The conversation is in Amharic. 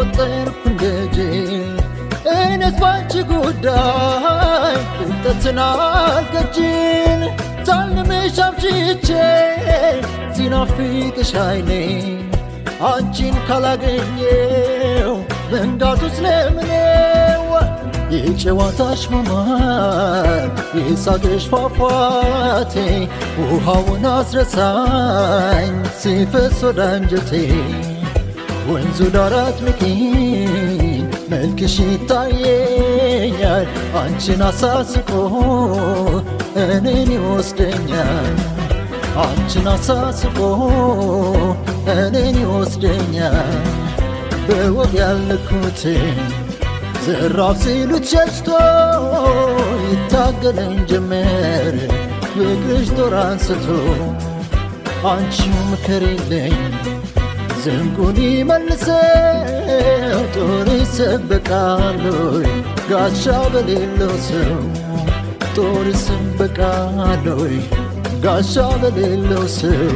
ቆጠርኩ እንደ እኔስ ባንቺ ጉዳይ ብልጠትን አልገጅን ሳልምሽ አምሽቼ ሲናፍቅሽ አይኔ አንቺን ካላገኘው መንጋቱስ ለምኔው የጨዋታሽ ማማር የሳቅሽ ፏፏቴ ውሃውን አስረሳኝ ሲፈስ ወደ አንጀቴ ወንዙ ዳር አጥምቂኝ መልክሽ ይታየኛል አንቺን አሳስቆ እኔን ይወስደኛል አንቺን አሳስቆ እኔን ይወስደኛል በወግ ያለኩትን ዘራፍ ሲሉት ሸሽቶ ይታገለኝ ጀመር ፍቅርሽ ጦር አንስቶ አንቺው ምከሪልኝ ዘንጉን ይመልሰው ጦር ይሰበቃል ጋሻ በሌለው ሰው ጦር ይሰበቃል ጋሻ በሌለው ሰው